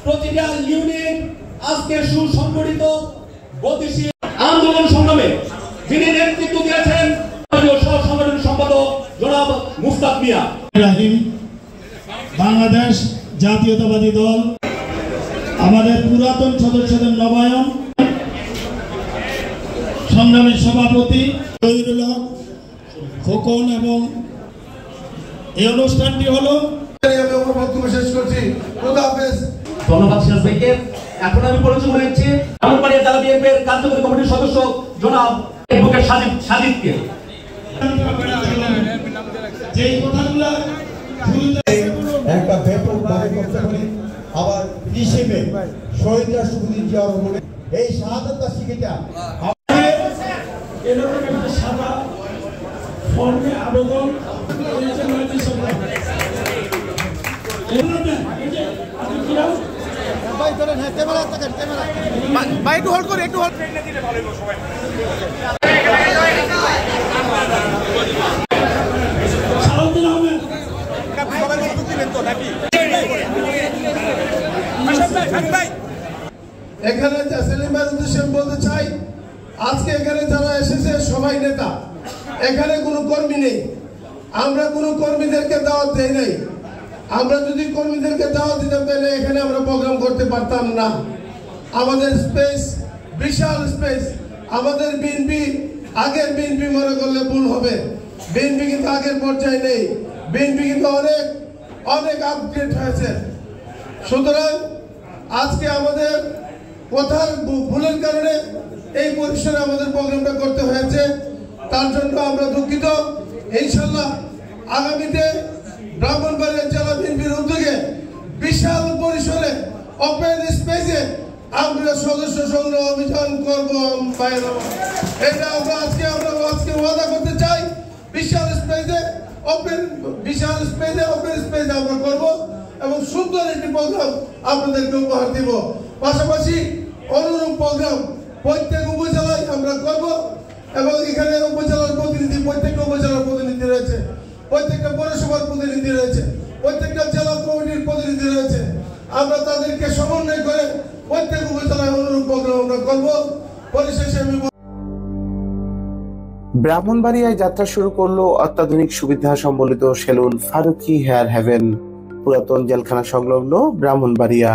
প্রতিটা ইউনিট আজকে সুসংগঠিত গতিশীল আন্দোলন সংগ্রামে যিনি নেতৃত্ব দিয়েছেন সহ-সংগঠন সম্পাদক জনাব মুস্তাক মিয়া। বাংলাদেশ জাতীয়তাবাদী দল আমাদের পুরাতন সদস্যদের নবায়ন সংগ্রামী সভাপতি খোকন এবং এই অনুষ্ঠানটি হলো শেষ করছি। ধন্যবাদ সিরাজ ভাইকে। এখন আমি পরিচয় হয়েছি ব্রাহ্মণবাড়িয়া জেলা বিএনপির কার্যকরী কমিটির সদস্য জনাব অ্যাডভোকেট সাজিদকে। যেই কথাগুলো একটা ব্যাপকভাবে করতে পারি আবার হিসেবে শহীদ রাষ্ট্রপতি জিয়া রহমানের এই শাহাদাত শিক্ষিতা এরকম একটা সাদা ফর্মে আবেদন একটু হোল্ড করে একটু এখানে সেলিমের উদ্দেশ্যে বলতে চাই, আজকে এখানে যারা এসেছে সবাই নেতা, এখানে কোনো কর্মী নেই। আমরা কোনো কর্মীদেরকে দাওয়াত দেই নাই। আমরা যদি কর্মীদেরকে দাওয়াত দিতাম তাহলে এখানে আমরা প্রোগ্রাম করতে পারতাম না। আমাদের স্পেস বিশাল স্পেস। আমাদের বিএনপি আগের বিএনপি মনে করলে ভুল হবে। বিএনপি কিন্তু আগের পর্যায়ে নেই। বিএনপি কিন্তু অনেক অনেক আপগ্রেড হয়েছে। সুতরাং আজকে আমাদের কথার ভুলের কারণে এই পরিসরে আমাদের প্রোগ্রামটা করতে হয়েছে, তার জন্য আমরা দুঃখিত। ইনশাল্লাহ আগামীতে ব্রাহ্মণবাড়িয়া জেলা বিএনপির উদ্যোগে বিশাল পরিসরে ওপেন স্পেসে আমরা সদস্য সংগ্রহ অভিযান করবো। এটা আমরা আজকে ওয়াদা করতে চাই। বিশাল স্পেসে ওপেন স্পেসে আমরা করবো এবং সুন্দর একটি প্রোগ্রাম আপনাদেরকে উপহার দিব। পাশাপাশি অনুরূপ প্রোগ্রাম প্রত্যেক উপজেলায় আমরা করব এবং এখানে উপজেলার প্রতিনিধি, প্রত্যেকটা উপজেলার প্রতিনিধি রয়েছে, প্রত্যেকটা পৌরসভার প্রতিনিধি রয়েছে, প্রত্যেকটা জেলা কমিটির প্রতিনিধি রয়েছে। আমরা তাদেরকে সমন্বয় করে প্রত্যেক উপজেলায় অনুরূপ প্রোগ্রাম আমরা করব। পরিশেষে আমি ব্রাহ্মণবাড়িয়ায় যাত্রা শুরু করলো অত্যাধুনিক সুবিধা সম্বলিত সেলুন ফারুকি হেয়ার হেভেন, পুরাতন জেলখানা সংলগ্ন ব্রাহ্মণবাড়িয়া।